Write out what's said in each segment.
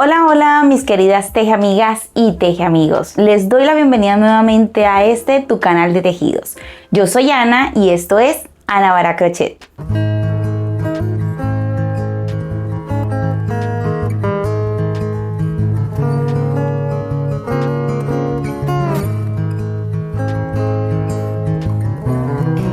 Hola, hola mis queridas tejeamigas y tejeamigos. Les doy la bienvenida nuevamente a tu canal de tejidos. Yo soy Ana y esto es Ana Vara Crochet.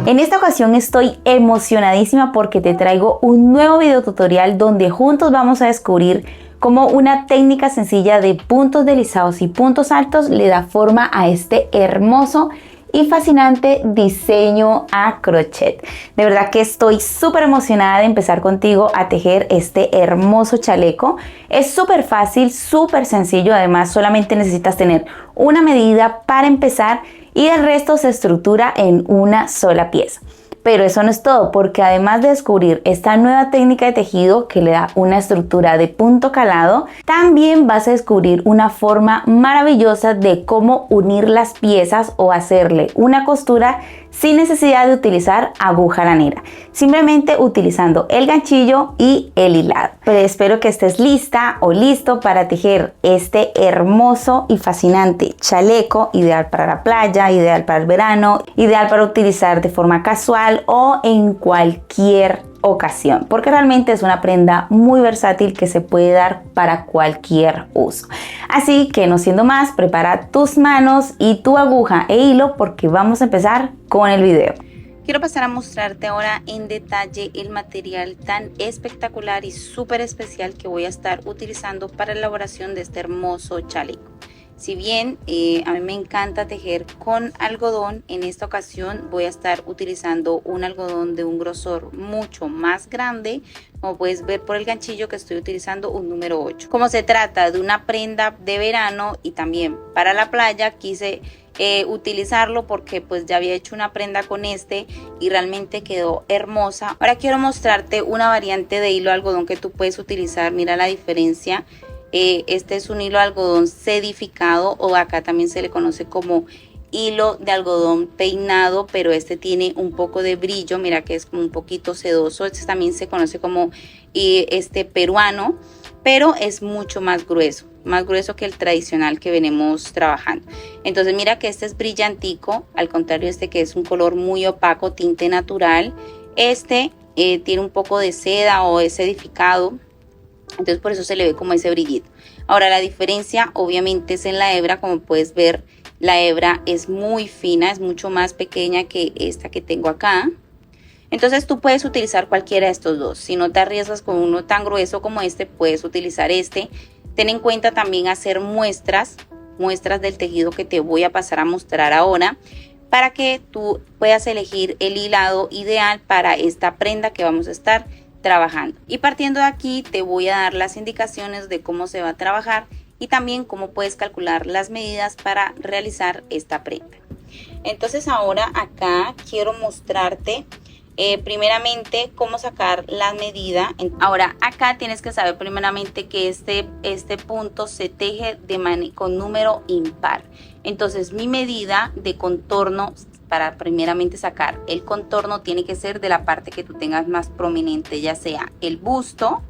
En esta ocasión estoy emocionadísima porque te traigo un nuevo video tutorial donde juntos vamos a descubrir cómo una técnica sencilla de puntos deslizados y puntos altos le da forma a este hermoso y fascinante diseño a crochet. De verdad que estoy súper emocionada de empezar contigo a tejer este hermoso chaleco. Es súper fácil, súper sencillo, además solamente necesitas tener una medida para empezar y el resto se estructura en una sola pieza. Pero eso no es todo, porque además de descubrir esta nueva técnica de tejido que le da una estructura de punto calado, también vas a descubrir una forma maravillosa de cómo unir las piezas o hacerle una costura sin necesidad de utilizar aguja lanera, simplemente utilizando el ganchillo y el hilado. Pero espero que estés lista o listo para tejer este hermoso y fascinante chaleco, ideal para la playa, ideal para el verano, ideal para utilizar de forma casual o en cualquier ocasión, porque realmente es una prenda muy versátil que se puede dar para cualquier uso. Así que no siendo más, prepara tus manos y tu aguja e hilo porque vamos a empezar con el video. Quiero pasar a mostrarte ahora en detalle el material tan espectacular y súper especial que voy a estar utilizando para la elaboración de este hermoso chaleco. Si bien a mí me encanta tejer con algodón, en esta ocasión voy a estar utilizando un algodón de un grosor mucho más grande. Como puedes ver por el ganchillo que estoy utilizando un número 8. Como se trata de una prenda de verano y también para la playa, quise utilizarlo porque pues ya había hecho una prenda con este y realmente quedó hermosa. Ahora quiero mostrarte una variante de hilo algodón que tú puedes utilizar. Mira la diferencia. Este es un hilo de algodón sedificado, o acá también se le conoce como hilo de algodón peinado, pero este tiene un poco de brillo. Mira que es como un poquito sedoso. Este también se conoce como peruano, pero es mucho más grueso que el tradicional que venimos trabajando. Entonces mira que este es brillantico, al contrario este que es un color muy opaco, tinte natural. Este tiene un poco de seda o es sedificado, entonces por eso se le ve como ese brillito. Ahora la diferencia obviamente es en la hebra. Como puedes ver, la hebra es muy fina, es mucho más pequeña que esta que tengo acá. Entonces tú puedes utilizar cualquiera de estos dos. Si no te arriesgas con uno tan grueso como este, puedes utilizar este. Ten en cuenta también hacer muestras del tejido que te voy a pasar a mostrar ahora, para que tú puedas elegir el hilado ideal para esta prenda que vamos a estar trabajando. Y partiendo de aquí te voy a dar las indicaciones de cómo se va a trabajar y también cómo puedes calcular las medidas para realizar esta prenda. Entonces ahora acá quiero mostrarte primeramente cómo sacar la medida. Ahora acá tienes que saber primeramente que este punto se teje con número impar. Entonces mi medida de contorno para primeramente sacar el contorno tiene que ser de la parte que tú tengas más prominente, ya sea el busto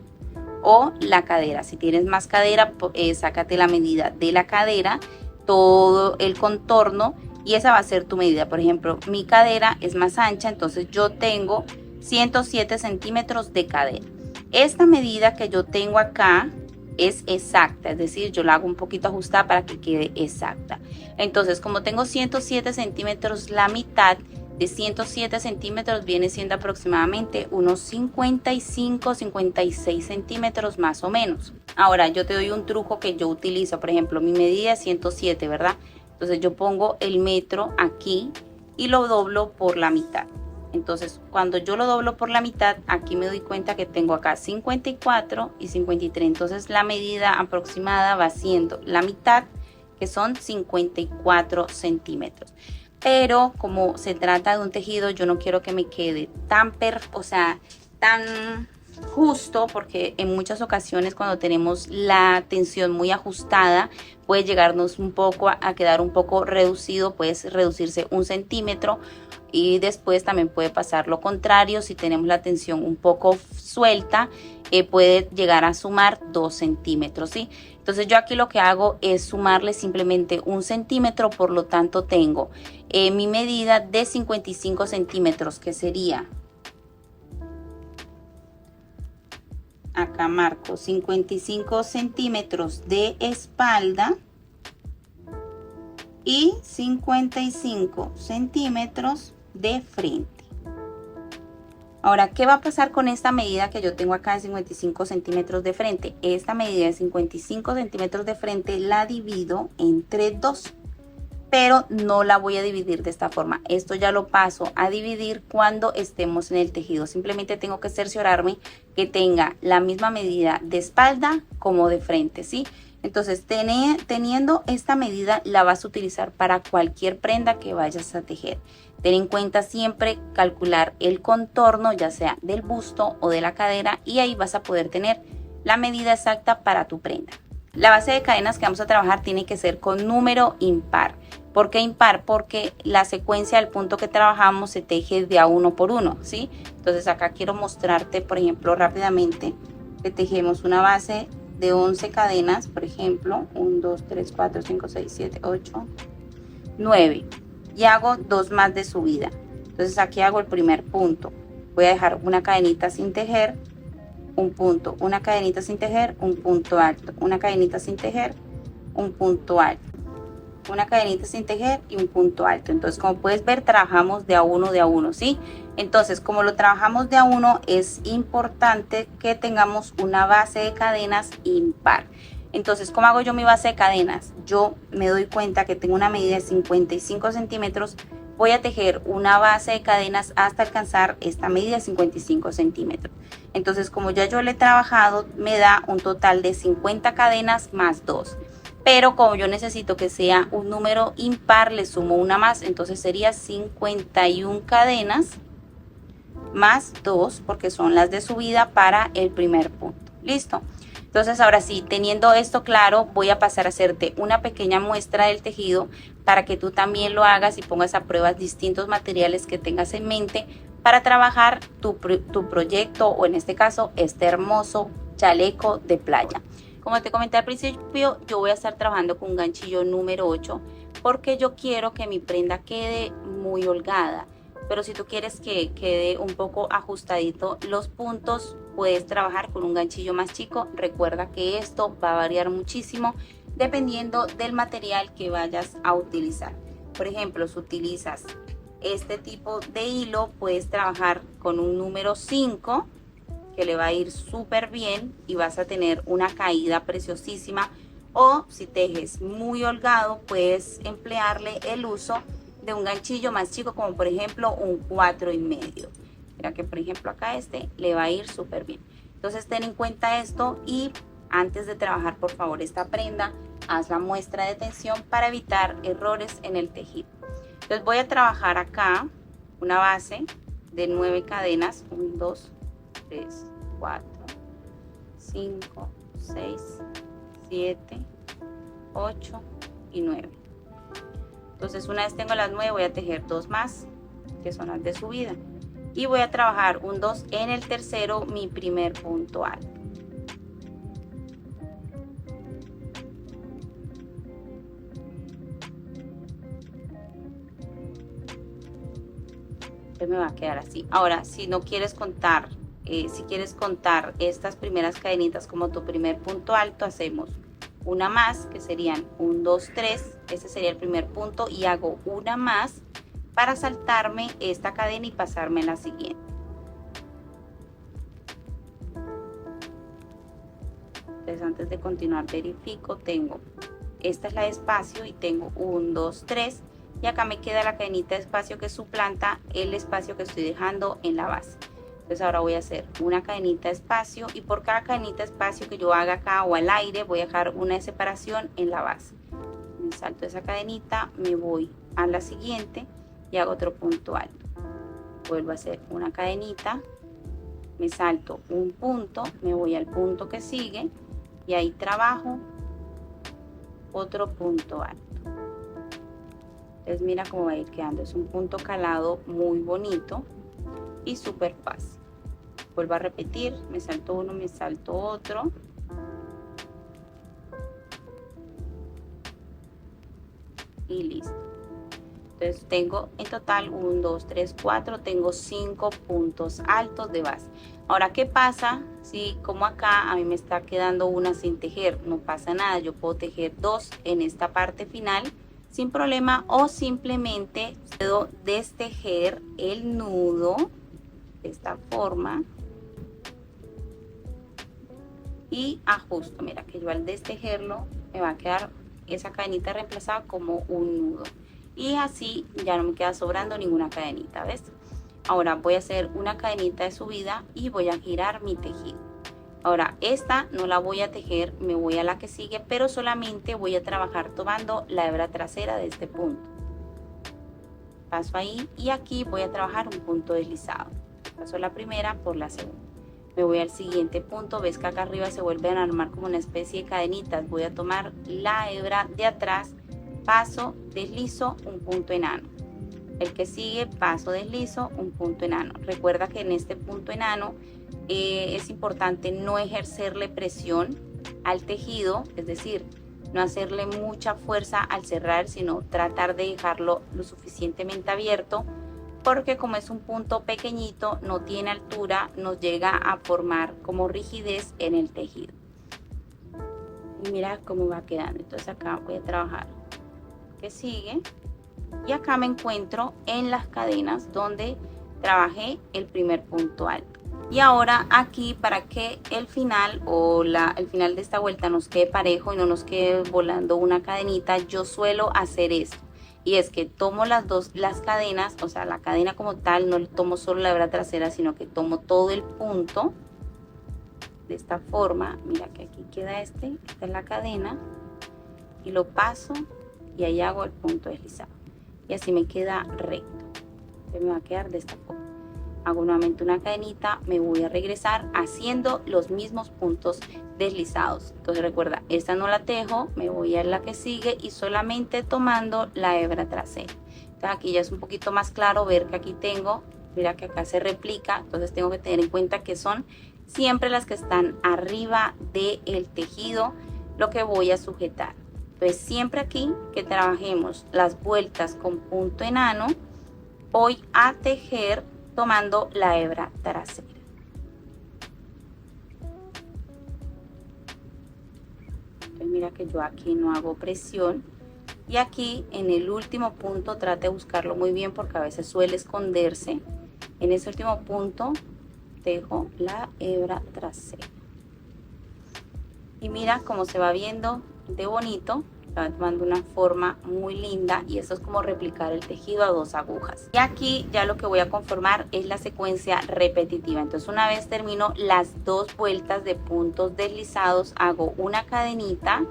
o la cadera. Si tienes más cadera, sácate la medida de la cadera, todo el contorno, y esa va a ser tu medida. Por ejemplo, mi cadera es más ancha, entonces yo tengo 107 centímetros de cadera. Esta medida que yo tengo acá es exacta, es decir, yo la hago un poquito ajustada para que quede exacta. Entonces, como tengo 107 centímetros, la mitad de 107 centímetros viene siendo aproximadamente unos 55-56 centímetros más o menos. Ahora yo te doy un truco que yo utilizo. Por ejemplo, mi medida es 107, ¿verdad? Entonces yo pongo el metro aquí y lo doblo por la mitad. Entonces cuando yo lo doblo por la mitad, aquí me doy cuenta que tengo acá 54 y 53. Entonces la medida aproximada va siendo la mitad, que son 54 centímetros. Pero como se trata de un tejido, yo no quiero que me quede tan justo, porque en muchas ocasiones cuando tenemos la tensión muy ajustada puede llegarnos un poco a quedar un poco reducido, puede reducirse 1 centímetro, y después también puede pasar lo contrario si tenemos la tensión un poco suelta puede llegar a sumar 2 centímetros, ¿sí? Entonces yo aquí lo que hago es sumarle simplemente 1 centímetro, por lo tanto tengo mi medida de 55 centímetros, que sería, acá marco 55 centímetros de espalda y 55 centímetros de frente. Ahora, ¿qué va a pasar con esta medida que yo tengo acá de 55 centímetros de frente? Esta medida de 55 centímetros de frente la divido entre 2, pero no la voy a dividir de esta forma. Esto ya lo paso a dividir cuando estemos en el tejido. Simplemente tengo que cerciorarme que tenga la misma medida de espalda como de frente, ¿sí? Entonces, teniendo esta medida, la vas a utilizar para cualquier prenda que vayas a tejer. Ten en cuenta siempre calcular el contorno, ya sea del busto o de la cadera, y ahí vas a poder tener la medida exacta para tu prenda. La base de cadenas que vamos a trabajar tiene que ser con número impar. ¿Por qué impar? Porque la secuencia del punto que trabajamos se teje de a 1 por 1, ¿sí? Entonces acá quiero mostrarte, por ejemplo, rápidamente que tejemos una base de 11 cadenas, por ejemplo, 1, 2, 3, 4, 5, 6, 7, 8, 9, y hago 2 más de subida. Entonces aquí hago el primer punto, voy a dejar una cadenita sin tejer, un punto, una cadenita sin tejer, un punto alto, una cadenita sin tejer, un punto alto, una cadenita sin tejer y un punto alto. Entonces, como puedes ver, trabajamos de a uno, ¿sí? Entonces, como lo trabajamos de a uno, es importante que tengamos una base de cadenas impar. Entonces, ¿cómo hago yo mi base de cadenas? Yo me doy cuenta que tengo una medida de 55 centímetros, voy a tejer una base de cadenas hasta alcanzar esta medida de 55 centímetros. Entonces, como ya yo le he trabajado, me da un total de 50 cadenas más 2. Pero como yo necesito que sea un número impar, le sumo una más, entonces sería 51 cadenas más 2, porque son las de subida para el primer punto. ¿Listo? Entonces ahora sí, teniendo esto claro, voy a pasar a hacerte una pequeña muestra del tejido para que tú también lo hagas y pongas a prueba distintos materiales que tengas en mente para trabajar tu proyecto, o en este caso este hermoso chaleco de playa. Como te comenté al principio, yo voy a estar trabajando con un ganchillo número 8 porque yo quiero que mi prenda quede muy holgada. Pero si tú quieres que quede un poco ajustadito los puntos, puedes trabajar con un ganchillo más chico. Recuerda que esto va a variar muchísimo dependiendo del material que vayas a utilizar. Por ejemplo, si utilizas este tipo de hilo, puedes trabajar con un número 5 que le va a ir súper bien y vas a tener una caída preciosísima. O si tejes muy holgado, puedes emplearle el uso de un ganchillo más chico, como por ejemplo un 4,5. Mira que por ejemplo acá este le va a ir súper bien. Entonces ten en cuenta esto, y antes de trabajar, por favor, esta prenda, haz la muestra de tensión para evitar errores en el tejido. Entonces voy a trabajar acá una base de 9 cadenas, 1, 2, 3, 4, 5, 6, 7, 8 y 9. Entonces una vez tengo las 9, voy a tejer 2 más, que son las de subida, y voy a trabajar un 2 en el tercero, mi primer punto alto. Entonces me va a quedar así. Ahora, si no quieres contar, si quieres contar estas primeras cadenitas como tu primer punto alto, hacemos una más, que serían 1, 2, 3, ese sería el primer punto, y hago una más para saltarme esta cadena y pasarme a la siguiente. Entonces antes de continuar verifico, tengo, esta es la de espacio y tengo 1, 2, 3, y acá me queda la cadenita de espacio que suplanta el espacio que estoy dejando en la base. Entonces ahora voy a hacer una cadenita de espacio, y por cada cadenita de espacio que yo haga acá o al aire, voy a dejar una de separación en la base. Me salto esa cadenita, me voy a la siguiente y hago otro punto alto. Vuelvo a hacer una cadenita, me salto un punto, me voy al punto que sigue y ahí trabajo otro punto alto. Entonces mira cómo va a ir quedando, es un punto calado muy bonito y súper fácil. vuelvo a repetir, me salto uno, me salto otro. Y listo. Entonces tengo en total 1, 2, 3, 4, tengo 5 puntos altos de base. Ahora, ¿qué pasa si como acá a mí me está quedando una sin tejer? No pasa nada, yo puedo tejer 2 en esta parte final sin problema, o simplemente puedo destejer el nudo de esta forma y ajusto. Mira que yo al destejerlo me va a quedar esa cadenita reemplazada como un nudo, y así ya no me queda sobrando ninguna cadenita, ¿ves? Ahora voy a hacer una cadenita de subida y voy a girar mi tejido. Ahora esta no la voy a tejer, me voy a la que sigue, pero solamente voy a trabajar tomando la hebra trasera de este punto. Paso ahí y aquí voy a trabajar un punto deslizado. Paso la primera por la segunda. Me voy al siguiente punto, ves que acá arriba se vuelven a armar como una especie de cadenitas. Voy a tomar la hebra de atrás, paso, deslizo, un punto enano. El que sigue, paso, deslizo, un punto enano. Recuerda que en este punto enano es importante no ejercerle presión al tejido, es decir, no hacerle mucha fuerza al cerrar, sino tratar de dejarlo lo suficientemente abierto, porque como es un punto pequeñito, no tiene altura, nos llega a formar como rigidez en el tejido. Y mira cómo va quedando. Entonces acá voy a trabajar que sigue, y acá me encuentro en las cadenas donde trabajé el primer punto alto. Y ahora aquí, para que el final o el final de esta vuelta nos quede parejo y no nos quede volando una cadenita, yo suelo hacer esto. Y es que tomo las cadenas, o sea, la cadena como tal, no tomo solo la hebra trasera, sino que tomo todo el punto de esta forma. Mira que aquí queda esta es la cadena, y lo paso y ahí hago el punto deslizado. Y así me queda recto. Entonces me va a quedar de esta forma. Hago nuevamente una cadenita, me voy a regresar haciendo los mismos puntos deslizados. Entonces recuerda, esta no la tejo, me voy a la que sigue y solamente tomando la hebra trasera. Entonces aquí ya es un poquito más claro ver que aquí tengo, mira que acá se replica, entonces tengo que tener en cuenta que son siempre las que están arriba del tejido lo que voy a sujetar. Entonces siempre aquí que trabajemos las vueltas con punto enano, voy a tejer tomando la hebra trasera. Entonces mira que yo aquí no hago presión, y aquí en el último punto trate de buscarlo muy bien porque a veces suele esconderse. En ese último punto tejo la hebra trasera y mira cómo se va viendo de bonito. Va tomando una forma muy linda, y esto es como replicar el tejido a 2 agujas. Y aquí ya lo que voy a conformar es la secuencia repetitiva. Entonces una vez termino las 2 vueltas de puntos deslizados, hago una cadenita,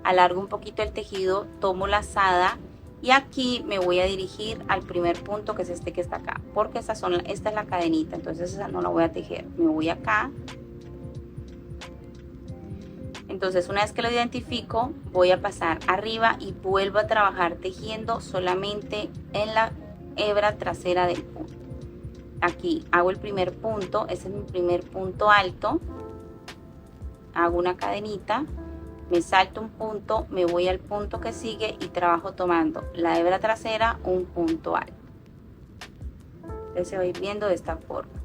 alargo un poquito el tejido, tomo lazada, y aquí me voy a dirigir al primer punto, que es este que está acá, porque esta es la cadenita, entonces esa no la voy a tejer. Me voy acá. Entonces una vez que lo identifico, voy a pasar arriba y vuelvo a trabajar tejiendo solamente en la hebra trasera del punto. Aquí hago el primer punto, ese es mi primer punto alto, hago una cadenita, me salto un punto, me voy al punto que sigue y trabajo tomando la hebra trasera, un punto alto. Entonces se va a ir viendo de esta forma.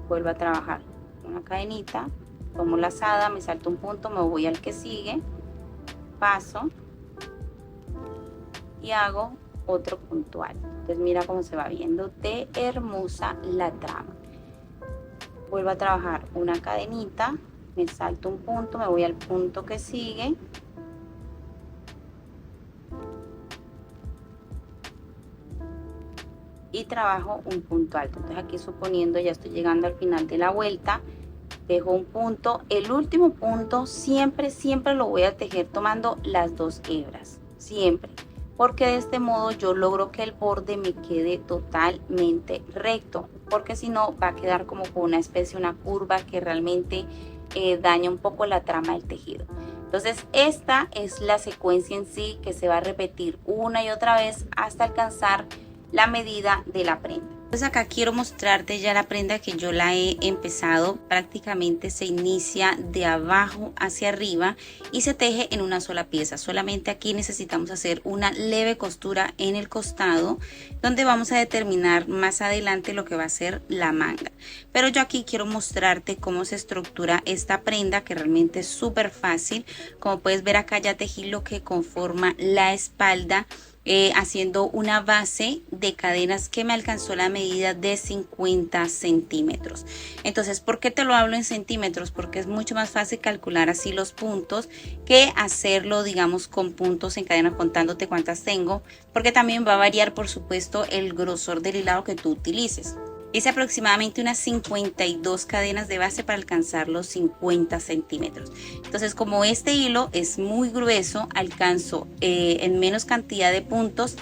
Vuelvo a trabajar una cadenita, tomo lazada, me salto un punto, me voy al que sigue, paso y hago otro punto alto. Entonces mira cómo se va viendo de hermosa la trama. Vuelvo a trabajar una cadenita, me salto un punto, me voy al punto que sigue, y trabajo un punto alto. Entonces aquí, suponiendo ya estoy llegando al final de la vuelta, dejo un punto. El último punto siempre lo voy a tejer tomando las 2 hebras, siempre, porque de este modo yo logro que el borde me quede totalmente recto, porque si no va a quedar como con una especie, una curva que realmente daña un poco la trama del tejido. Entonces esta es la secuencia en sí, que se va a repetir una y otra vez hasta alcanzar la medida de la prenda. Pues acá quiero mostrarte ya la prenda que yo la he empezado. Prácticamente se inicia de abajo hacia arriba y se teje en una sola pieza. Solamente aquí necesitamos hacer una leve costura en el costado, donde vamos a determinar más adelante lo que va a ser la manga. Pero yo aquí quiero mostrarte cómo se estructura esta prenda, que realmente es súper fácil. Como puedes ver acá ya tejí lo que conforma la espalda, haciendo una base de cadenas que me alcanzó la medida de 50 centímetros. Entonces, ¿por qué te lo hablo en centímetros? Porque es mucho más fácil calcular así los puntos que hacerlo, digamos, con puntos en cadena, contándote cuántas tengo, porque también va a variar, por supuesto, el grosor del hilado que tú utilices. Hice aproximadamente unas 52 cadenas de base para alcanzar los 50 centímetros. Entonces, como este hilo es muy grueso, alcanzo en menos cantidad de puntos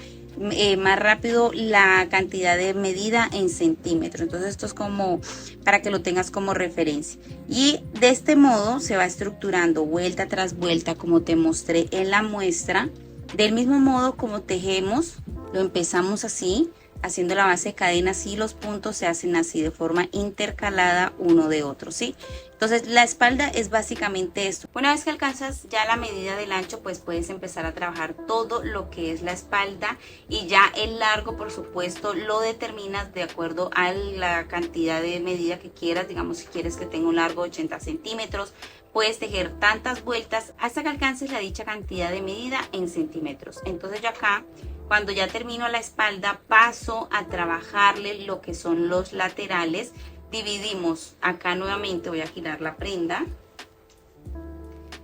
más rápido la cantidad de medida en centímetros. Entonces esto es como para que lo tengas como referencia. Y de este modo se va estructurando vuelta tras vuelta, como te mostré en la muestra. Del mismo modo como tejemos, lo empezamos así, haciendo la base de cadenas, y los puntos se hacen así de forma intercalada uno de otro, ¿sí? Entonces la espalda es básicamente esto. Una vez que alcanzas ya la medida del ancho, pues puedes empezar a trabajar todo lo que es la espalda, y ya el largo, por supuesto, lo determinas de acuerdo a la cantidad de medida que quieras. Digamos, si quieres que tenga un largo de 80 centímetros, puedes tejer tantas vueltas hasta que alcances la dicha cantidad de medida en centímetros. Entonces yo acá, cuando ya termino la espalda, paso a trabajarle lo que son los laterales. Dividimos acá nuevamente, voy a girar la prenda.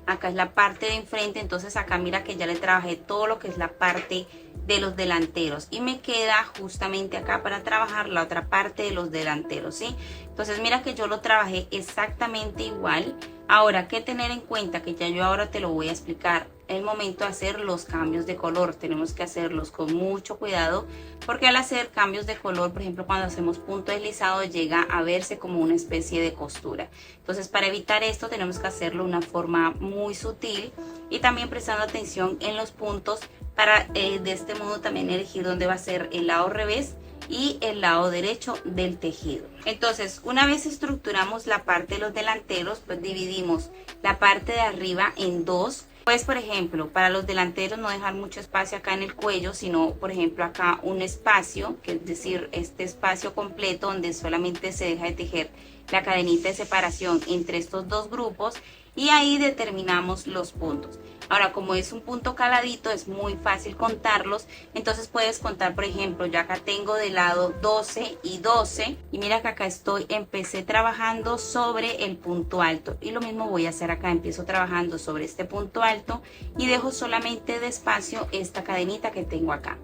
Acá es la parte de enfrente, entonces acá mira que ya le trabajé todo lo que es la parte de los delanteros, y me queda justamente acá para trabajar la otra parte de los delanteros, ¿sí? Entonces mira que yo lo trabajé exactamente igual. Ahora, ¿qué tener en cuenta? Que ya yo ahora te lo voy a explicar. El momento de hacer los cambios de color, tenemos que hacerlos con mucho cuidado, porque al hacer cambios de color, por ejemplo, cuando hacemos punto deslizado, llega a verse como una especie de costura. Entonces, para evitar esto, tenemos que hacerlo de una forma muy sutil, y también prestando atención en los puntos, para de este modo también elegir dónde va a ser el lado revés y el lado derecho del tejido. Entonces, una vez estructuramos la parte de los delanteros, pues dividimos la parte de arriba en dos. Pues, por ejemplo, para los delanteros no dejar mucho espacio acá en el cuello, sino, por ejemplo, acá un espacio, que es decir, este espacio completo donde solamente se deja de tejer la cadenita de separación entre estos dos grupos, y ahí determinamos los puntos. Ahora, como es un punto caladito, es muy fácil contarlos. Entonces puedes contar, por ejemplo, yo acá tengo de lado 12 y 12, y mira que acá empecé trabajando sobre el punto alto, y lo mismo voy a hacer acá. Empiezo trabajando sobre este punto alto y dejo solamente de espacio esta cadenita que tengo acá.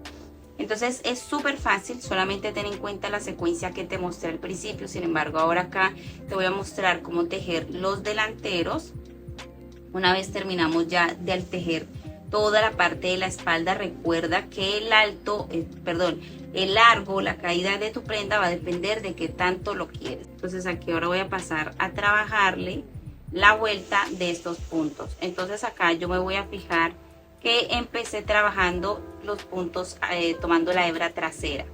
Entonces es súper fácil, solamente ten en cuenta la secuencia que te mostré al principio. Sin embargo, ahora acá te voy a mostrar cómo tejer los delanteros. Una vez terminamos ya de tejer toda la parte de la espalda, recuerda que el largo, la caída de tu prenda va a depender de qué tanto lo quieres. Entonces aquí ahora voy a pasar a trabajarle la vuelta de estos puntos. Entonces acá yo me voy a fijar que empecé trabajando los puntos tomando la hebra trasera.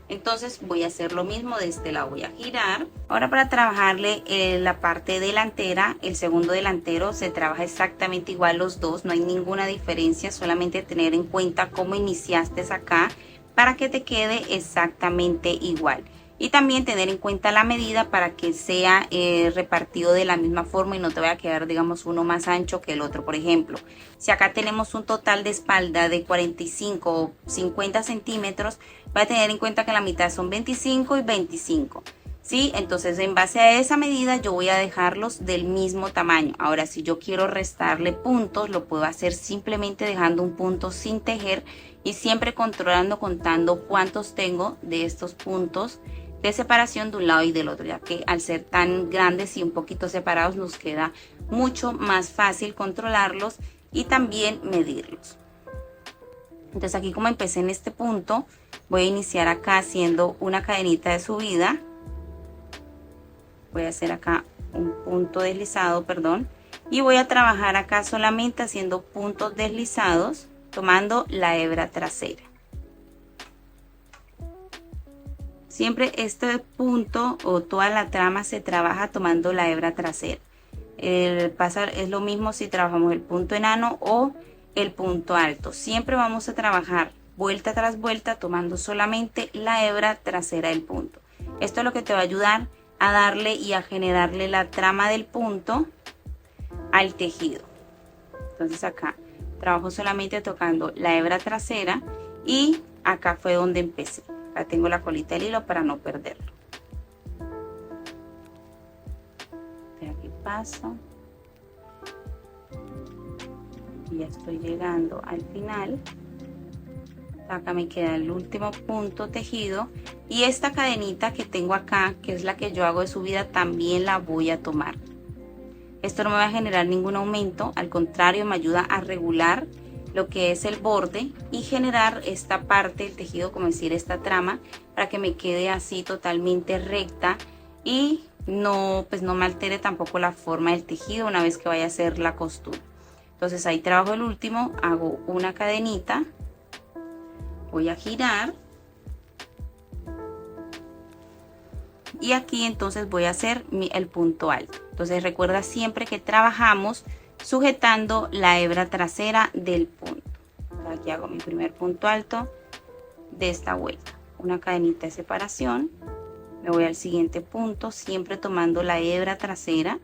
Entonces voy a hacer lo mismo de este lado, voy a girar. Ahora, para trabajarle la parte delantera, el segundo delantero, se trabaja exactamente igual los dos, no hay ninguna diferencia, solamente tener en cuenta cómo iniciaste acá para que te quede exactamente igual. Y también tener en cuenta la medida para que sea repartido de la misma forma y no te vaya a quedar, digamos, uno más ancho que el otro. Por ejemplo, si acá tenemos un total de espalda de 45 o 50 centímetros, va a tener en cuenta que la mitad son 25 y 25. ¿Sí? Entonces, en base a esa medida, yo voy a dejarlos del mismo tamaño. Ahora, si yo quiero restarle puntos, lo puedo hacer simplemente dejando un punto sin tejer y siempre controlando, contando cuántos tengo de estos puntos de separación de un lado y del otro, ya que al ser tan grandes y un poquito separados nos queda mucho más fácil controlarlos y también medirlos. Entonces aquí, como empecé en este punto, voy a iniciar acá haciendo una cadenita de subida. Voy a hacer acá un punto deslizado, y voy a trabajar acá solamente haciendo puntos deslizados, tomando la hebra trasera. Siempre este punto o toda la trama se trabaja tomando la hebra trasera. Es lo mismo si trabajamos el punto enano o el punto alto. Siempre vamos a trabajar vuelta tras vuelta tomando solamente la hebra trasera del punto. Esto es lo que te va a ayudar a darle y a generarle la trama del punto al tejido. Entonces acá trabajo solamente tocando la hebra trasera y acá fue donde empecé. Acá tengo la colita del hilo para no perderlo. De aquí paso. Y ya estoy llegando al final. Acá me queda el último punto tejido. Y esta cadenita que tengo acá, que es la que yo hago de subida, también la voy a tomar. Esto no me va a generar ningún aumento, al contrario me ayuda a regular lo que es el borde y generar esta parte del tejido, como decir esta trama, para que me quede así totalmente recta y no, pues no me altere tampoco la forma del tejido una vez que vaya a hacer la costura. Entonces ahí trabajo el último, hago una cadenita, voy a girar y aquí entonces voy a hacer el punto alto. Entonces recuerda siempre que trabajamos sujetando la hebra trasera del punto. Aquí hago mi primer punto alto de esta vuelta, una cadenita de separación, me voy al siguiente punto siempre tomando la hebra trasera,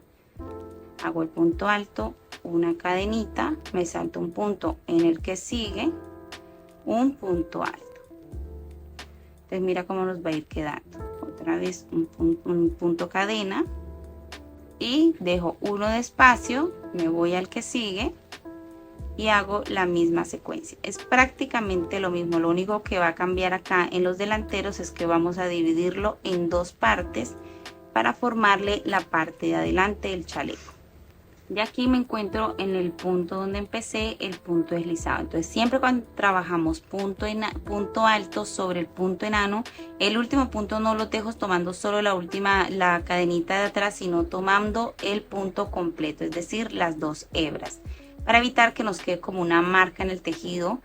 hago el punto alto, una cadenita, me salto un punto en el que sigue un punto alto. Entonces mira cómo nos va a ir quedando. Otra vez un punto cadena y dejo uno de espacio, me voy al que sigue y hago la misma secuencia. Es prácticamente lo mismo, lo único que va a cambiar acá en los delanteros es que vamos a dividirlo en dos partes para formarle la parte de adelante del chaleco. Y aquí me encuentro en el punto donde empecé el punto deslizado. Entonces siempre cuando trabajamos punto alto sobre el punto enano, el último punto no lo dejo tomando solo la cadenita de atrás, sino tomando el punto completo, es decir, las dos hebras, para evitar que nos quede como una marca en el tejido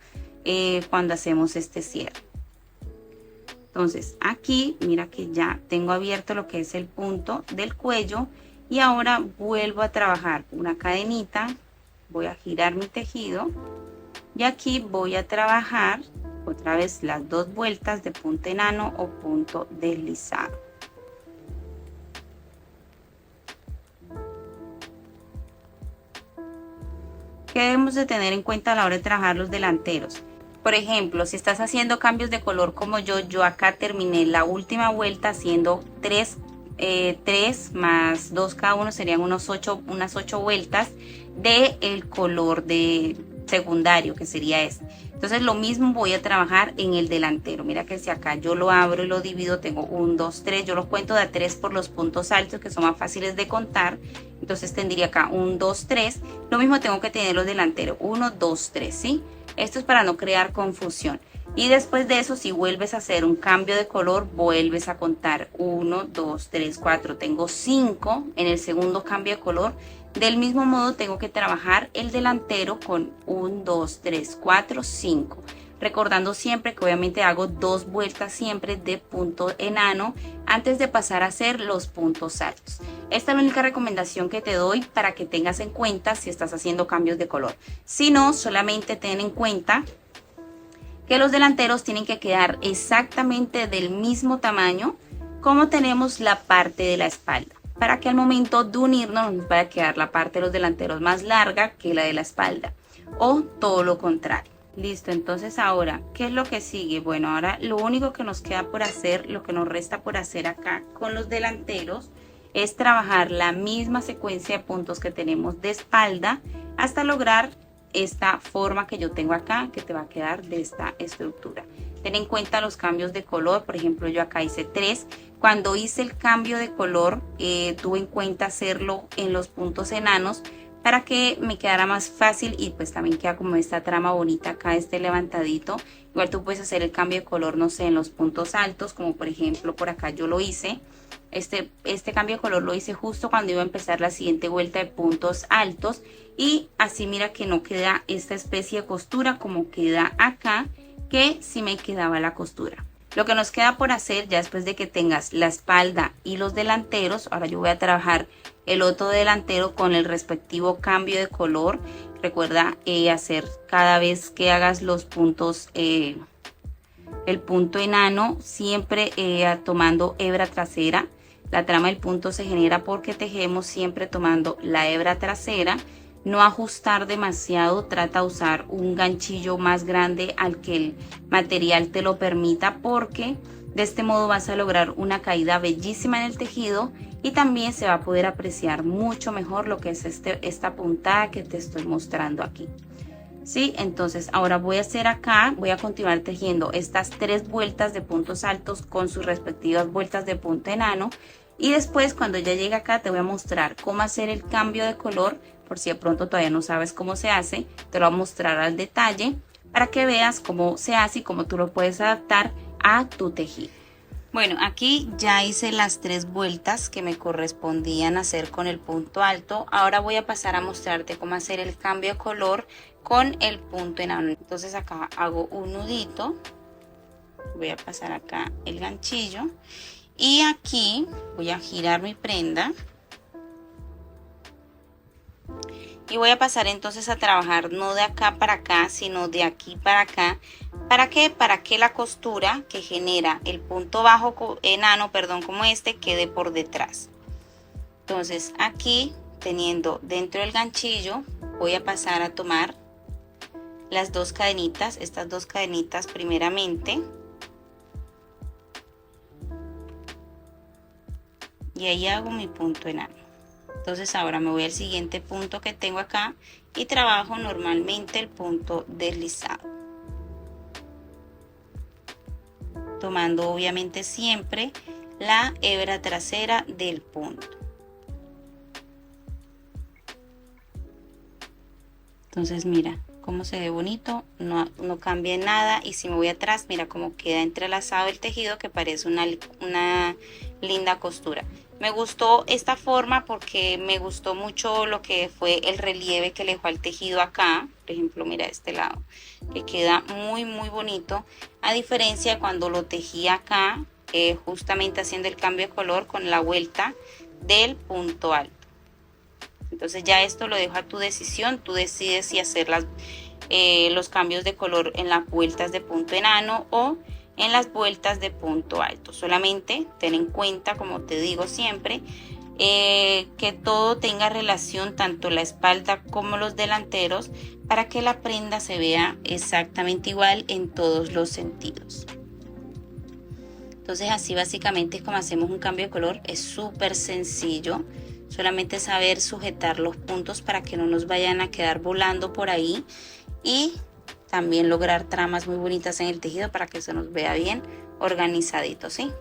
cuando hacemos este cierre. Entonces aquí mira que ya tengo abierto lo que es el punto del cuello. Y ahora vuelvo a trabajar una cadenita, voy a girar mi tejido y aquí voy a trabajar otra vez las dos vueltas de punto enano o punto deslizado. ¿Qué debemos de tener en cuenta a la hora de trabajar los delanteros? Por ejemplo, si estás haciendo cambios de color como yo acá terminé la última vuelta haciendo 3 más 2 cada uno serían unas 8 vueltas del color de secundario, que sería este. Entonces lo mismo voy a trabajar en el delantero. Mira que si acá yo lo abro y lo divido, tengo 1, 2, 3, yo los cuento de a 3 por los puntos altos que son más fáciles de contar. Entonces tendría acá 1, 2, 3. Lo mismo tengo que tener los delanteros, 1, 2, 3, ¿sí? Esto es para no crear confusión. Y después de eso, si vuelves a hacer un cambio de color, vuelves a contar 1, 2, 3, 4. Tengo 5 en el segundo cambio de color. Del mismo modo, tengo que trabajar el delantero con 1, 2, 3, 4, 5. Recordando siempre que obviamente hago 2 vueltas siempre de punto enano antes de pasar a hacer los puntos altos. Esta es la única recomendación que te doy para que tengas en cuenta si estás haciendo cambios de color. Si no, solamente ten en cuenta que los delanteros tienen que quedar exactamente del mismo tamaño como tenemos la parte de la espalda, para que al momento de unirnos nos vaya a quedar la parte de los delanteros más larga que la de la espalda, o todo lo contrario. Listo, entonces ahora, ¿qué es lo que sigue? Bueno, ahora lo único que nos queda por hacer, lo que nos resta por hacer acá con los delanteros, es trabajar la misma secuencia de puntos que tenemos de espalda hasta lograr esta forma que yo tengo acá, que te va a quedar de esta estructura. Ten en cuenta los cambios de color. Por ejemplo, yo acá hice 3. Cuando hice el cambio de color, tuve en cuenta hacerlo en los puntos enanos para que me quedara más fácil y pues también queda como esta trama bonita acá, este levantadito. Igual tú puedes hacer el cambio de color, no sé, en los puntos altos, como por ejemplo por acá yo lo hice. Este cambio de color lo hice justo cuando iba a empezar la siguiente vuelta de puntos altos, y así mira que no queda esta especie de costura como queda acá, que sí me quedaba la costura. Lo que nos queda por hacer ya después de que tengas la espalda y los delanteros, ahora yo voy a trabajar el otro delantero con el respectivo cambio de color. Recuerda hacer cada vez que hagas los puntos, el punto enano, siempre tomando hebra trasera. La trama del punto se genera porque tejemos siempre tomando la hebra trasera. No ajustar demasiado, trata de usar un ganchillo más grande al que el material te lo permita, porque de este modo vas a lograr una caída bellísima en el tejido y también se va a poder apreciar mucho mejor lo que es esta puntada que te estoy mostrando aquí. Sí, entonces ahora voy a hacer acá, voy a continuar tejiendo estas 3 vueltas de puntos altos con sus respectivas vueltas de punto enano, y después cuando ya llegue acá te voy a mostrar cómo hacer el cambio de color. Por si de pronto todavía no sabes cómo se hace, te lo voy a mostrar al detalle para que veas cómo se hace y cómo tú lo puedes adaptar a tu tejido. Bueno, aquí ya hice las 3 vueltas que me correspondían hacer con el punto alto. Ahora voy a pasar a mostrarte cómo hacer el cambio de color con el punto enano. Entonces acá hago un nudito, voy a pasar acá el ganchillo y aquí voy a girar mi prenda. Y voy a pasar entonces a trabajar no de acá para acá, sino de aquí para acá. ¿Para qué? Para que la costura que genera el punto bajo enano, como este, quede por detrás. Entonces aquí, teniendo dentro del ganchillo, voy a pasar a tomar las 2 cadenitas, estas 2 cadenitas primeramente. Y ahí hago mi punto enano. Entonces ahora me voy al siguiente punto que tengo acá y trabajo normalmente el punto deslizado, tomando obviamente siempre la hebra trasera del punto. Entonces mira cómo se ve bonito, no cambia nada, y si me voy atrás mira cómo queda entrelazado el tejido, que parece una linda costura. Me gustó esta forma porque me gustó mucho lo que fue el relieve que le dejó al tejido acá. Por ejemplo, mira este lado, que queda muy bonito, a diferencia de cuando lo tejí acá, justamente haciendo el cambio de color con la vuelta del punto alto. Entonces ya esto lo dejo a tu decisión, tú decides si hacer los cambios de color en las vueltas de punto enano o en las vueltas de punto alto. Solamente ten en cuenta, como te digo siempre, que todo tenga relación, tanto la espalda como los delanteros, para que la prenda se vea exactamente igual en todos los sentidos. Entonces así básicamente es como hacemos un cambio de color. Es súper sencillo, solamente saber sujetar los puntos para que no nos vayan a quedar volando por ahí, y también lograr tramas muy bonitas en el tejido para que se nos vea bien organizadito, ¿sí?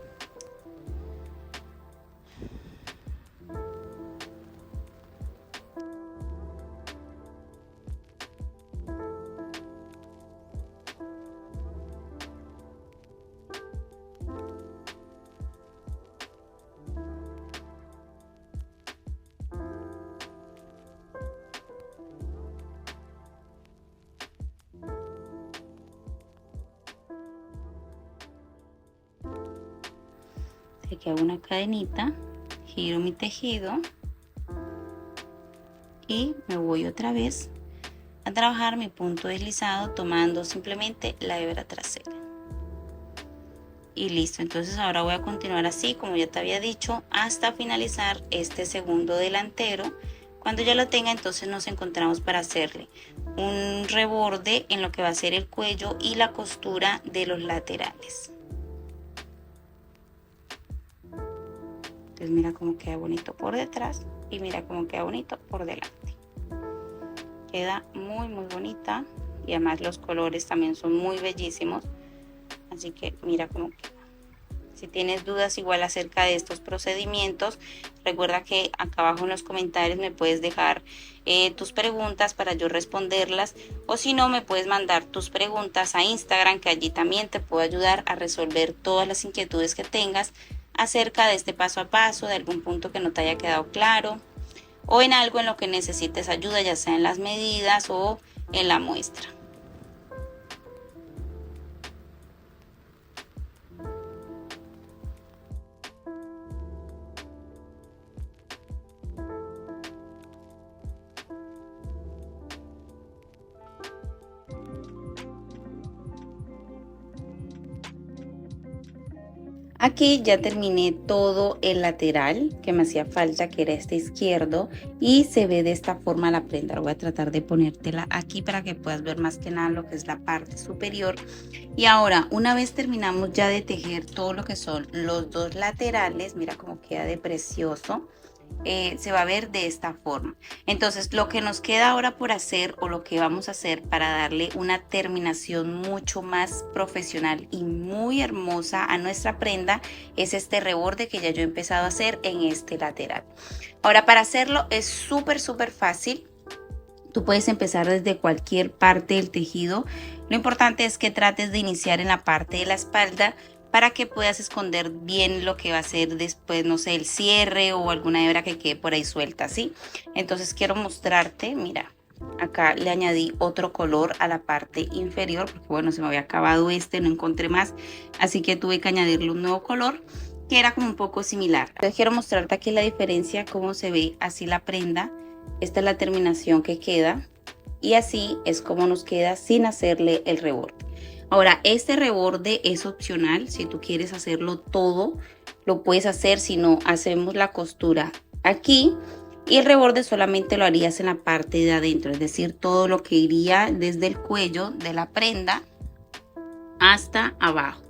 Aquí hago una cadenita, giro mi tejido y me voy otra vez a trabajar mi punto deslizado tomando simplemente la hebra trasera. Y listo. Entonces ahora voy a continuar así, como ya te había dicho, hasta finalizar este segundo delantero. Cuando ya lo tenga, entonces nos encontramos para hacerle un reborde en lo que va a ser el cuello y la costura de los laterales. Entonces mira cómo queda bonito por detrás y mira cómo queda bonito por delante. Queda muy bonita, y además los colores también son muy bellísimos. Así que mira cómo queda. Si tienes dudas igual acerca de estos procedimientos, recuerda que acá abajo en los comentarios me puedes dejar tus preguntas para yo responderlas, o si no me puedes mandar tus preguntas a Instagram, que allí también te puedo ayudar a resolver todas las inquietudes que tengas acerca de este paso a paso, de algún punto que no te haya quedado claro, o en algo en lo que necesites ayuda, ya sea en las medidas o en la muestra. Aquí ya terminé todo el lateral que me hacía falta, que era este izquierdo, y se ve de esta forma la prenda. Voy a tratar de ponértela aquí para que puedas ver más que nada lo que es la parte superior. Y ahora, una vez terminamos ya de tejer todo lo que son los dos laterales, mira cómo queda de precioso. Se va a ver de esta forma. Entonces lo que nos queda ahora por hacer, o lo que vamos a hacer para darle una terminación mucho más profesional y muy hermosa a nuestra prenda, es este reborde que ya yo he empezado a hacer en este lateral. Ahora, para hacerlo es súper fácil. Tú puedes empezar desde cualquier parte del tejido. Lo importante es que trates de iniciar en la parte de la espalda para que puedas esconder bien lo que va a ser después, no sé, el cierre o alguna hebra que quede por ahí suelta, ¿sí? Entonces quiero mostrarte, mira, acá le añadí otro color a la parte inferior, porque bueno, se me había acabado este, no encontré más, así que tuve que añadirle un nuevo color que era como un poco similar. Entonces quiero mostrarte aquí la diferencia, cómo se ve así la prenda. Esta es la terminación que queda y así es como nos queda sin hacerle el reborde. Ahora, este reborde es opcional. Si tú quieres hacerlo todo, lo puedes hacer. Si no, hacemos la costura aquí y el reborde solamente lo harías en la parte de adentro, es decir, todo lo que iría desde el cuello de la prenda hasta abajo.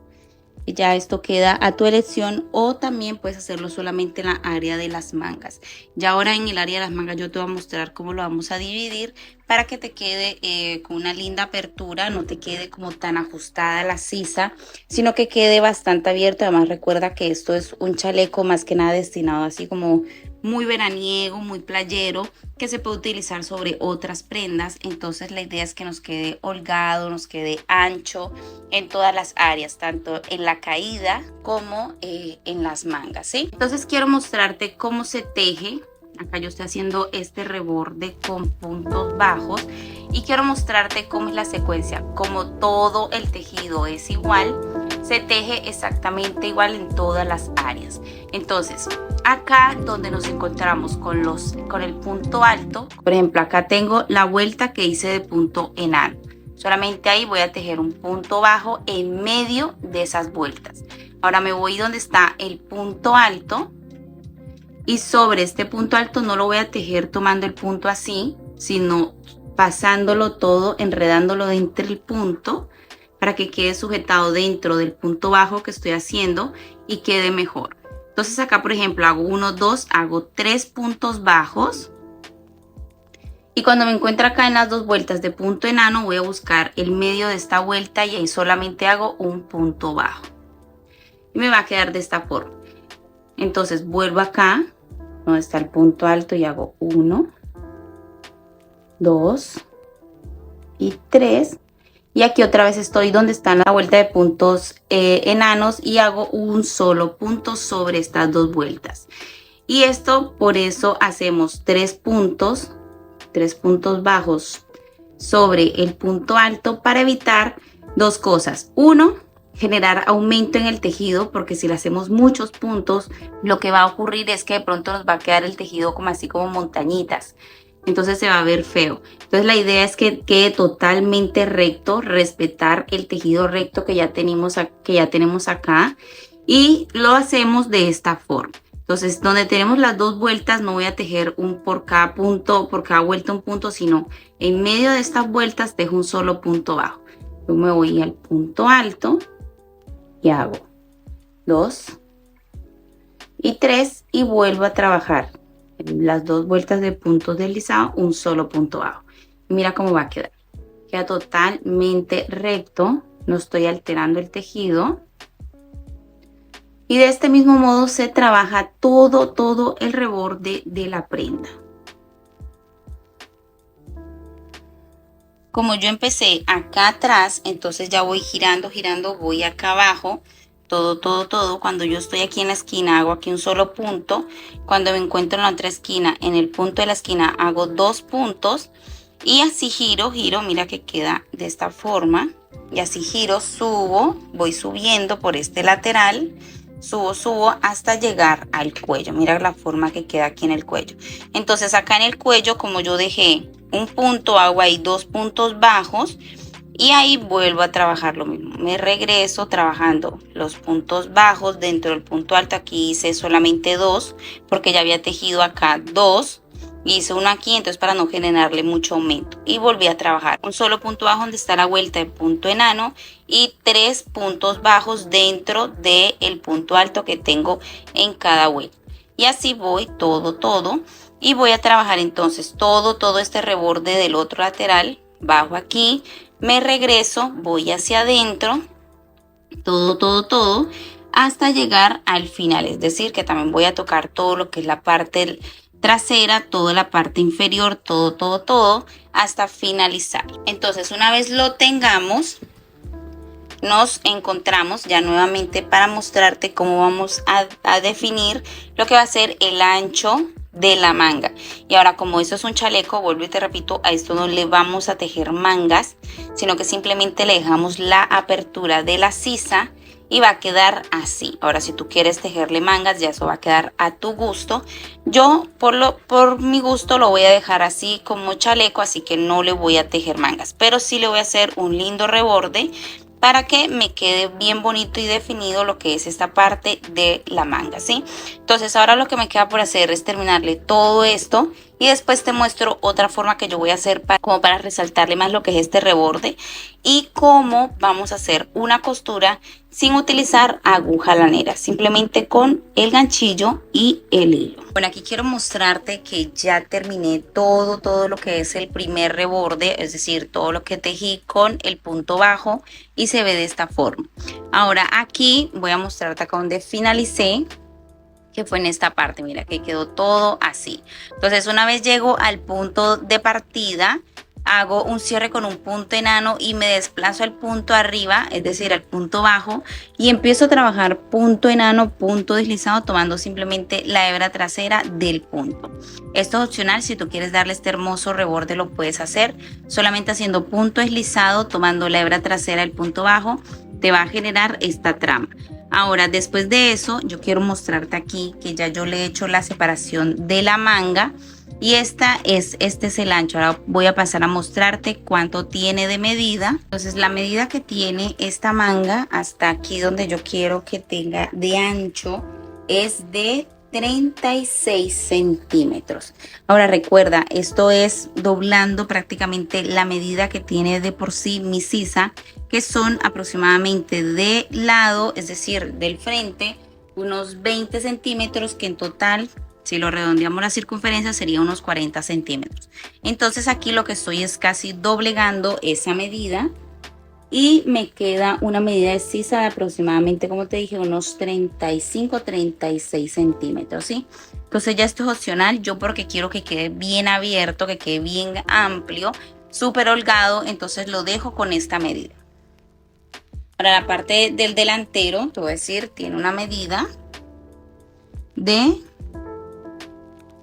Ya esto queda a tu elección, o también puedes hacerlo solamente en la área de las mangas. Ya ahora en el área de las mangas yo te voy a mostrar cómo lo vamos a dividir para que te quede con una linda apertura, no te quede como tan ajustada la sisa, sino que quede bastante abierto. Además recuerda que esto es un chaleco más que nada destinado así como muy veraniego, muy playero, que se puede utilizar sobre otras prendas. Entonces la idea es que nos quede holgado, nos quede ancho en todas las áreas, tanto en la caída como en las mangas, ¿sí? Entonces quiero mostrarte cómo se teje. Acá yo estoy haciendo este reborde con puntos bajos y quiero mostrarte cómo es la secuencia. Como todo el tejido es igual, se teje exactamente igual en todas las áreas. Entonces acá donde nos encontramos con el punto alto, por ejemplo acá tengo la vuelta que hice de punto enano. Solamente ahí voy a tejer un punto bajo en medio de esas vueltas. Ahora me voy donde está el punto alto y sobre este punto alto no lo voy a tejer tomando el punto así, sino pasándolo todo, enredándolo dentro del punto para que quede sujetado dentro del punto bajo que estoy haciendo y quede mejor. Entonces acá por ejemplo hago 1, 2, hago 3 puntos bajos. Y cuando me encuentro acá en las dos vueltas de punto enano, voy a buscar el medio de esta vuelta y ahí solamente hago un punto bajo. Y me va a quedar de esta forma. Entonces vuelvo acá, donde está el punto alto, y hago 1, 2 y 3. Y aquí otra vez estoy donde está la vuelta de puntos enanos y hago un solo punto sobre estas dos vueltas. Y esto, por eso hacemos 3 puntos bajos sobre el punto alto, para evitar dos cosas. Uno, generar aumento en el tejido, porque si le hacemos muchos puntos, lo que va a ocurrir es que de pronto nos va a quedar el tejido como así como montañitas. Entonces se va a ver feo. Entonces la idea es que quede totalmente recto, respetar el tejido recto que ya tenemos acá, y lo hacemos de esta forma. Entonces, donde tenemos las dos vueltas, no voy a tejer por cada punto, por cada vuelta un punto, sino en medio de estas vueltas tejo un solo punto bajo. Yo me voy al punto alto y hago 2 y 3 y vuelvo a trabajar en las dos vueltas de puntos deslizados, un solo punto bajo. Y mira cómo va a quedar. Queda totalmente recto, no estoy alterando el tejido. Y de este mismo modo se trabaja todo el reborde de la prenda. Como yo empecé acá atrás, entonces ya voy girando, voy acá abajo, todo. Cuando yo estoy aquí en la esquina hago aquí un solo punto. Cuando me encuentro en la otra esquina, en el punto de la esquina hago 2 puntos. Y así giro, mira que queda de esta forma. Y así giro, subo, voy subiendo por este lateral. Subo hasta llegar al cuello. Mira la forma que queda aquí en el cuello. Entonces acá en el cuello, como yo dejé un punto, hago ahí 2 puntos bajos y ahí vuelvo a trabajar lo mismo. Me regreso trabajando los puntos bajos dentro del punto alto. Aquí hice solamente 2 porque ya había tejido acá 2. Hice uno aquí, entonces para no generarle mucho aumento, y volví a trabajar un solo punto bajo donde está la vuelta de punto enano y 3 puntos bajos dentro del punto alto que tengo en cada vuelta, y así voy todo y voy a trabajar entonces todo este reborde del otro lateral. Bajo aquí, me regreso, voy hacia adentro, todo hasta llegar al final, es decir que también voy a tocar todo lo que es la parte trasera, toda la parte inferior, todo hasta finalizar. Entonces una vez lo tengamos, nos encontramos ya nuevamente para mostrarte cómo vamos a definir lo que va a ser el ancho de la manga. Y ahora, como esto es un chaleco, vuelvo y te repito, a esto no le vamos a tejer mangas, sino que simplemente le dejamos la apertura de la sisa y va a quedar así. Ahora, si tú quieres tejerle mangas, ya eso va a quedar a tu gusto. Yo por mi gusto lo voy a dejar así como chaleco, así que no le voy a tejer mangas, pero sí le voy a hacer un lindo reborde para que me quede bien bonito y definido lo que es esta parte de la manga, ¿sí? Entonces ahora lo que me queda por hacer es terminarle todo esto, y después te muestro otra forma que yo voy a hacer como para resaltarle más lo que es este reborde, y cómo vamos a hacer una costura sin utilizar aguja lanera, simplemente con el ganchillo y el hilo. Bueno, aquí quiero mostrarte que ya terminé todo lo que es el primer reborde, es decir, todo lo que tejí con el punto bajo, y se ve de esta forma. Ahora aquí voy a mostrarte acá donde finalicé, que fue en esta parte. Mira que quedó todo así. Entonces una vez llego al punto de partida, hago un cierre con un punto enano y me desplazo al punto arriba, es decir, al punto bajo, y empiezo a trabajar punto enano, punto deslizado, tomando simplemente la hebra trasera del punto. Esto es opcional, si tú quieres darle este hermoso reborde lo puedes hacer solamente haciendo punto deslizado, tomando la hebra trasera del punto bajo, te va a generar esta trama. Ahora, después de eso, yo quiero mostrarte aquí que ya yo le he hecho la separación de la manga, y este es el ancho. Ahora voy a pasar a mostrarte cuánto tiene de medida. Entonces la medida que tiene esta manga hasta aquí donde yo quiero que tenga de ancho es de 36 centímetros. Ahora recuerda, esto es doblando prácticamente la medida que tiene de por sí mi sisa, que son aproximadamente de lado, es decir, del frente, unos 20 centímetros, que en total, si lo redondeamos la circunferencia, sería unos 40 centímetros. Entonces aquí lo que estoy es casi doblegando esa medida, y me queda una medida de sisa de aproximadamente, como te dije, unos 35-36 centímetros, ¿sí? Entonces ya esto es opcional. Yo porque quiero que quede bien abierto, que quede bien amplio, súper holgado, entonces lo dejo con esta medida. Para la parte del delantero, te voy a decir, tiene una medida de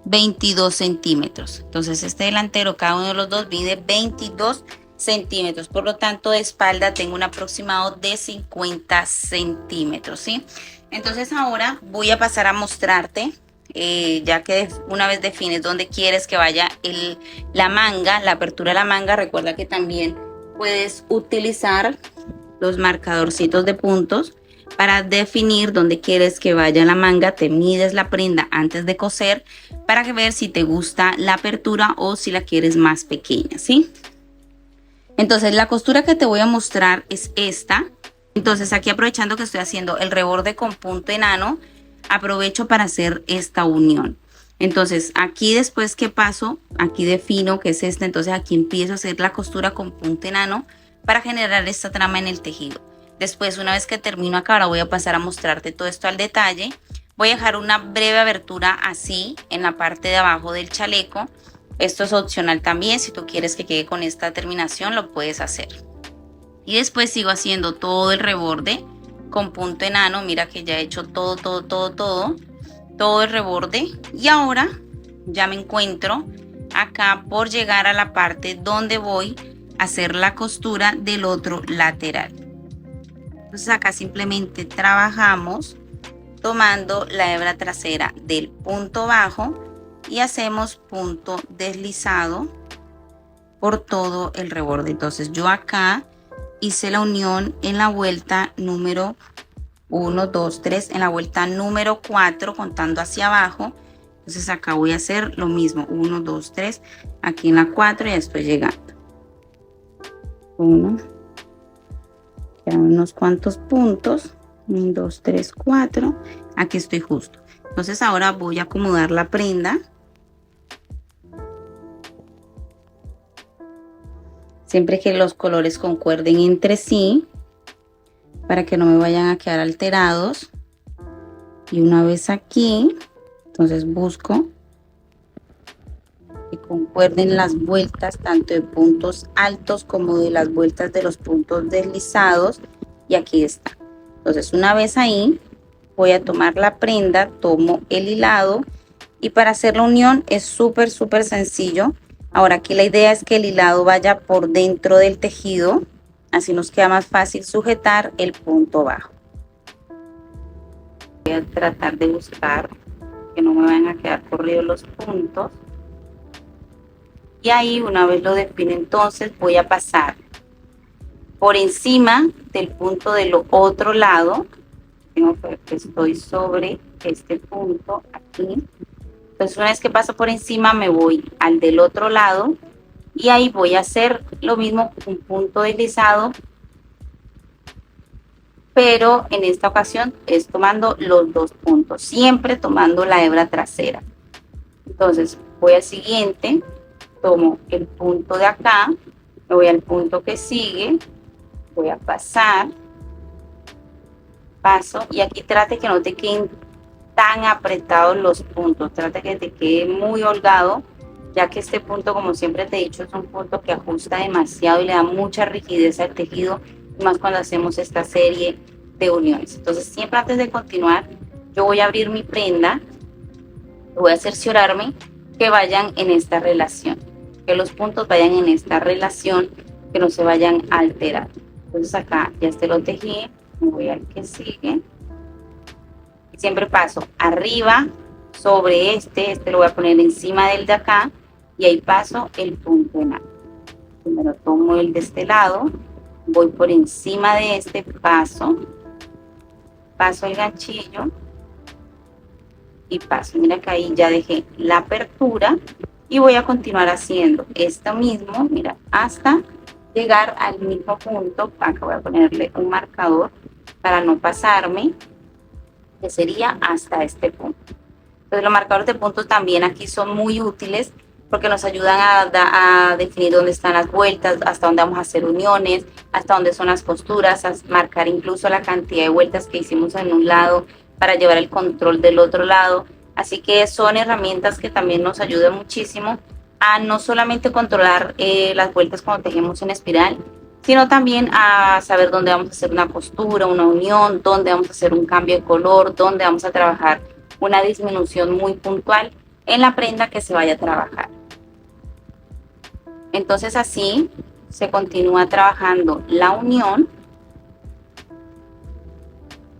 22 centímetros. Entonces este delantero, cada uno de los dos mide 22 centímetros, por lo tanto de espalda tengo un aproximado de 50 centímetros, ¿sí? Entonces ahora voy a pasar a mostrarte, ya que una vez defines dónde quieres que vaya la manga, la apertura de la manga, recuerda que también puedes utilizar los marcadorcitos de puntos para definir dónde quieres que vaya la manga. Te mides la prenda antes de coser para ver si te gusta la apertura o si la quieres más pequeña, ¿sí? Entonces la costura que te voy a mostrar es esta. Entonces aquí, aprovechando que estoy haciendo el reborde con punto enano, aprovecho para hacer esta unión. Entonces aquí, después que paso, aquí defino que es esta, entonces aquí empiezo a hacer la costura con punto enano para generar esta trama en el tejido. Después, una vez que termino acá, ahora voy a pasar a mostrarte todo esto al detalle. Voy a dejar una breve abertura así en la parte de abajo del chaleco. Esto es opcional también, si tú quieres que quede con esta terminación lo puedes hacer. Y después sigo haciendo todo el reborde con punto enano. Mira que ya he hecho todo el reborde, y ahora ya me encuentro acá por llegar a la parte donde voy a hacer la costura del otro lateral. Entonces acá simplemente trabajamos tomando la hebra trasera del punto bajo y hacemos punto deslizado por todo el reborde. Entonces yo acá hice la unión en la vuelta número 1, 2, 3, en la vuelta número 4 contando hacia abajo. Entonces acá voy a hacer lo mismo, 1, 2, 3, aquí en la 4 ya estoy llegando. 1, quedan unos cuantos puntos, 1, 2, 3, 4, aquí estoy justo. Entonces ahora voy a acomodar la prenda. Siempre que los colores concuerden entre sí, para que no me vayan a quedar alterados. Y una vez aquí, entonces busco que concuerden las vueltas tanto de puntos altos como de las vueltas de los puntos deslizados, y aquí está. Entonces una vez ahí voy a tomar la prenda, tomo el hilado, y para hacer la unión es súper sencillo. Ahora aquí la idea es que el hilado vaya por dentro del tejido, así nos queda más fácil sujetar el punto bajo. Voy a tratar de buscar que no me vayan a quedar corridos los puntos. Y ahí una vez lo defino, entonces voy a pasar por encima del punto del otro lado. Tengo que estoy sobre este punto aquí. Entonces una vez que paso por encima me voy al del otro lado y ahí voy a hacer lo mismo, un punto deslizado, pero en esta ocasión es tomando los dos puntos, siempre tomando la hebra trasera. Entonces voy al siguiente, tomo el punto de acá, me voy al punto que sigue, voy a pasar, paso, y aquí trate que no te queden tan apretados los puntos, trate que te quede muy holgado, ya que este punto, como siempre te he dicho, es un punto que ajusta demasiado y le da mucha rigidez al tejido, más cuando hacemos esta serie de uniones. Entonces siempre antes de continuar yo voy a abrir mi prenda, voy a cerciorarme que vayan en esta relación, que los puntos vayan en esta relación, que no se vayan a alterar. Entonces acá ya lo tejí, me voy al que sigue. Siempre paso arriba sobre este lo voy a poner encima del de acá y ahí paso el punto en alto. Primero tomo el de este lado, voy por encima de este, paso el ganchillo y paso. Mira que ahí ya dejé la apertura y voy a continuar haciendo esto mismo, mira, hasta llegar al mismo punto. Acá voy a ponerle un marcador para no pasarme, que sería hasta este punto. Entonces los marcadores de puntos también aquí son muy útiles porque nos ayudan a definir dónde están las vueltas, hasta dónde vamos a hacer uniones, hasta dónde son las costuras, a marcar incluso la cantidad de vueltas que hicimos en un lado para llevar el control del otro lado. Así que son herramientas que también nos ayudan muchísimo a no solamente controlar las vueltas cuando tejemos en espiral, sino también a saber dónde vamos a hacer una costura, una unión, dónde vamos a hacer un cambio de color, dónde vamos a trabajar una disminución muy puntual en la prenda que se vaya a trabajar. Entonces así se continúa trabajando la unión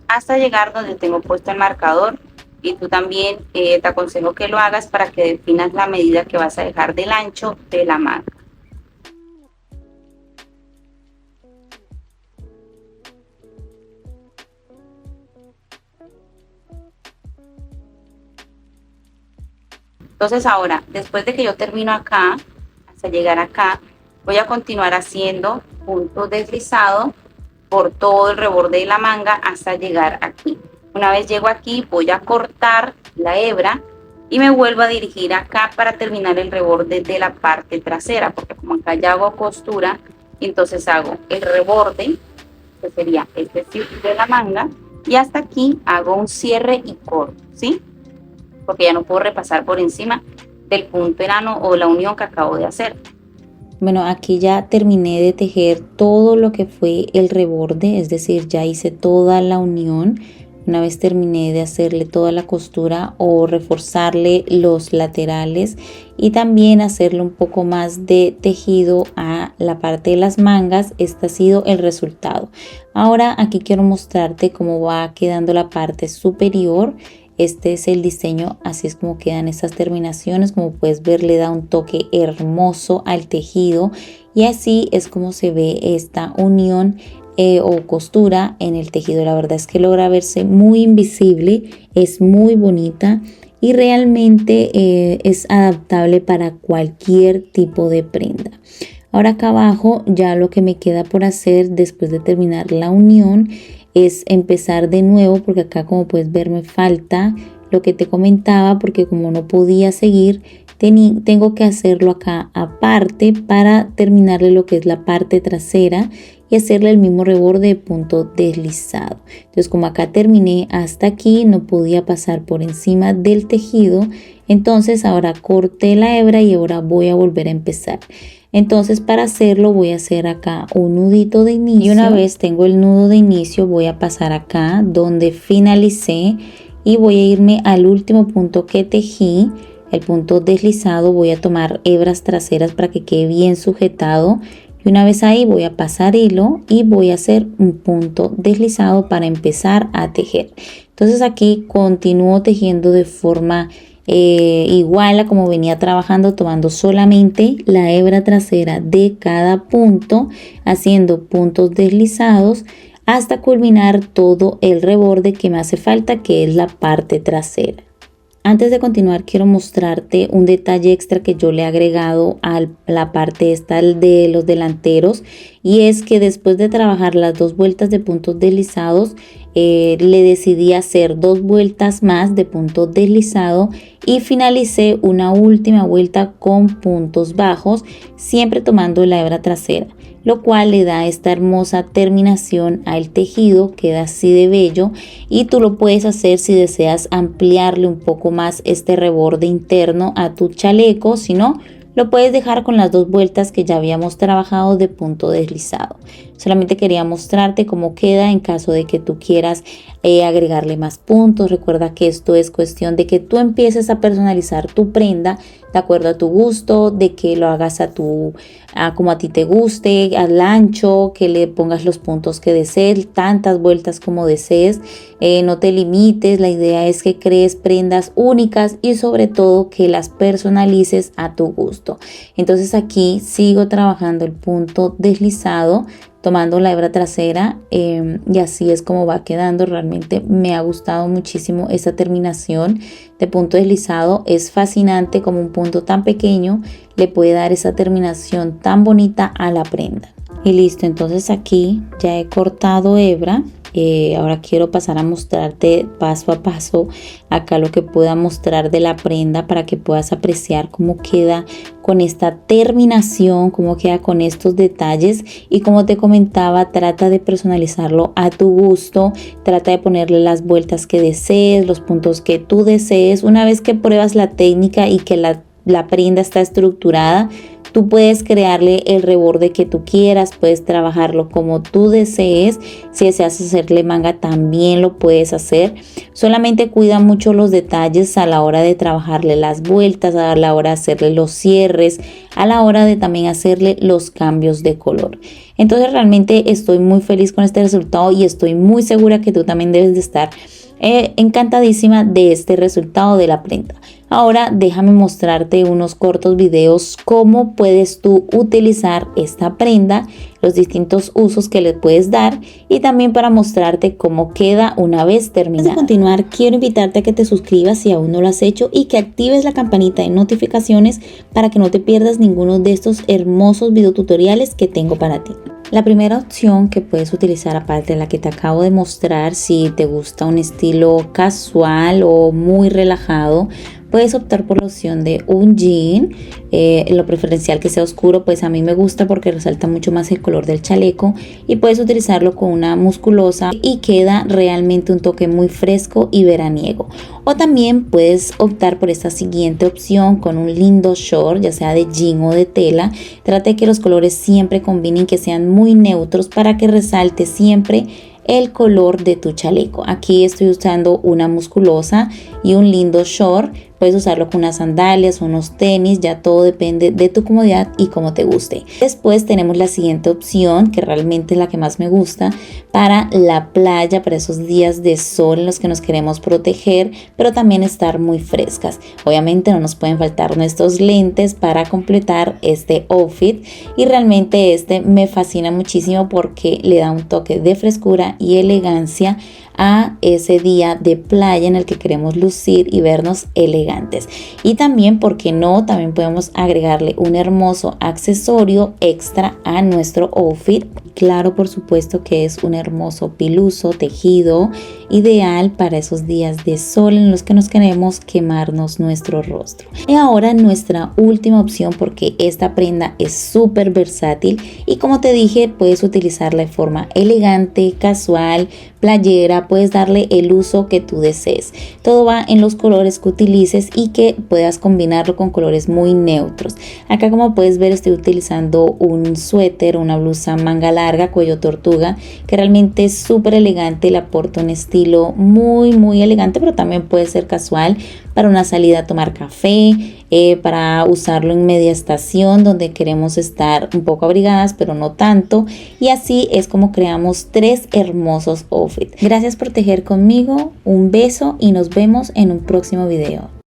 hasta llegar donde tengo puesto el marcador, y tú también te aconsejo que lo hagas para que definas la medida que vas a dejar del ancho de la manga. Entonces ahora, después de que yo termino acá, hasta llegar acá, voy a continuar haciendo puntos deslizados por todo el reborde de la manga hasta llegar aquí. Una vez llego aquí, voy a cortar la hebra y me vuelvo a dirigir acá para terminar el reborde de la parte trasera, porque como acá ya hago costura, entonces hago el reborde, que sería este círculo de la manga, y hasta aquí hago un cierre y corto, ¿sí? Porque ya no puedo repasar por encima del punto enano o la unión que acabo de hacer. Bueno, aquí ya terminé de tejer todo lo que fue el reborde, es decir, ya hice toda la unión. Una vez terminé de hacerle toda la costura o reforzarle los laterales y también hacerle un poco más de tejido a la parte de las mangas, este ha sido el resultado. Ahora aquí quiero mostrarte cómo va quedando la parte superior. este es el diseño, así es como quedan estas terminaciones. Como puedes ver, le da un toque hermoso al tejido y así es como se ve esta unión o costura en el tejido. La verdad es que logra verse muy invisible, es muy bonita y realmente es adaptable para cualquier tipo de prenda. Ahora acá abajo ya lo que me queda por hacer después de terminar la unión es empezar de nuevo, porque acá como puedes ver me falta lo que te comentaba, porque como no podía seguir tengo que hacerlo acá aparte para terminarle lo que es la parte trasera y hacerle el mismo reborde de punto deslizado. Entonces como acá terminé hasta aquí, no podía pasar por encima del tejido, entonces ahora corté la hebra y ahora voy a volver a empezar. Entonces para hacerlo voy a hacer acá un nudito de inicio y una vez tengo el nudo de inicio voy a pasar acá donde finalicé y voy a irme al último punto que tejí, el punto deslizado. Voy a tomar hebras traseras para que quede bien sujetado y una vez ahí voy a pasar hilo y voy a hacer un punto deslizado para empezar a tejer. Entonces aquí continúo tejiendo de forma igual a como venía trabajando, tomando solamente la hebra trasera de cada punto, haciendo puntos deslizados hasta culminar todo el reborde que me hace falta, que es la parte trasera. Antes de continuar quiero mostrarte un detalle extra que yo le he agregado a la parte esta de los delanteros, y es que después de trabajar las 2 vueltas de puntos deslizados le decidí hacer 2 vueltas más de punto deslizado y finalicé una última vuelta con puntos bajos, siempre tomando la hebra trasera, lo cual le da esta hermosa terminación al tejido, queda así de bello. Y tú lo puedes hacer si deseas ampliarle un poco más este reborde interno a tu chaleco, si no, lo puedes dejar con las 2 vueltas que ya habíamos trabajado de punto deslizado. Solamente quería mostrarte cómo queda en caso de que tú quieras agregarle más puntos. Recuerda que esto es cuestión de que tú empieces a personalizar tu prenda de acuerdo a tu gusto, de que lo hagas como a ti te guste, al ancho, que le pongas los puntos que desees, tantas vueltas como desees. No te limites, la idea es que crees prendas únicas y sobre todo que las personalices a tu gusto. Entonces aquí sigo trabajando el punto deslizado, tomando la hebra trasera y así es como va quedando. Realmente me ha gustado muchísimo esta terminación de punto deslizado. Es fascinante como un punto tan pequeño le puede dar esa terminación tan bonita a la prenda. Y listo, entonces aquí ya he cortado hebra. Ahora quiero pasar a mostrarte paso a paso acá lo que pueda mostrar de la prenda para que puedas apreciar cómo queda con esta terminación, cómo queda con estos detalles. Y como te comentaba, trata de personalizarlo a tu gusto, trata de ponerle las vueltas que desees, los puntos que tú desees. Una vez que pruebas la técnica y que la prenda está estructurada, tú puedes crearle el reborde que tú quieras, puedes trabajarlo como tú desees. Si deseas hacerle manga también lo puedes hacer. Solamente cuida mucho los detalles a la hora de trabajarle las vueltas, a la hora de hacerle los cierres, a la hora de también hacerle los cambios de color. Entonces realmente estoy muy feliz con este resultado y estoy muy segura que tú también debes de estar encantadísima de este resultado de la prenda. Ahora déjame mostrarte unos cortos videos cómo puedes tú utilizar esta prenda, los distintos usos que le puedes dar y también para mostrarte cómo queda una vez terminada. Antes de continuar, quiero invitarte a que te suscribas si aún no lo has hecho y que actives la campanita de notificaciones para que no te pierdas ninguno de estos hermosos videotutoriales que tengo para ti. La primera opción que puedes utilizar, aparte de la que te acabo de mostrar, si te gusta un estilo casual o muy relajado, puedes optar por la opción de un jean, lo preferencial que sea oscuro, pues a mí me gusta porque resalta mucho más el color del chaleco, y puedes utilizarlo con una musculosa y queda realmente un toque muy fresco y veraniego. O también puedes optar por esta siguiente opción con un lindo short, ya sea de jean o de tela. Trata de que los colores siempre combinen, que sean muy neutros para que resalte siempre el color de tu chaleco. Aquí estoy usando una musculosa y un lindo short. Puedes usarlo con unas sandalias, unos tenis, ya todo depende de tu comodidad y cómo te guste. Después tenemos la siguiente opción, que realmente es la que más me gusta, para la playa, para esos días de sol en los que nos queremos proteger, pero también estar muy frescas. Obviamente no nos pueden faltar nuestros lentes para completar este outfit, y realmente este me fascina muchísimo porque le da un toque de frescura y elegancia a ese día de playa en el que queremos lucir y vernos elegantes. Y también, ¿por qué no? También podemos agregarle un hermoso accesorio extra a nuestro outfit. Claro, por supuesto que es un hermoso piluso tejido, ideal para esos días de sol en los que nos queremos quemarnos nuestro rostro. Y ahora nuestra última opción, porque esta prenda es súper versátil y como te dije, puedes utilizarla de forma elegante, casual, playera, puedes darle el uso que tú desees. Todo va en los colores que utilices y que puedas combinarlo con colores muy neutros. Acá, como puedes ver, estoy utilizando un suéter, una blusa manga larga, cuello tortuga, que realmente es súper elegante, le aporta un estilo muy elegante, pero también puede ser casual para una salida a tomar café, para usarlo en media estación donde queremos estar un poco abrigadas pero no tanto, y así es como creamos 3 hermosos outfits. Gracias por tejer conmigo, un beso y nos vemos en un próximo video.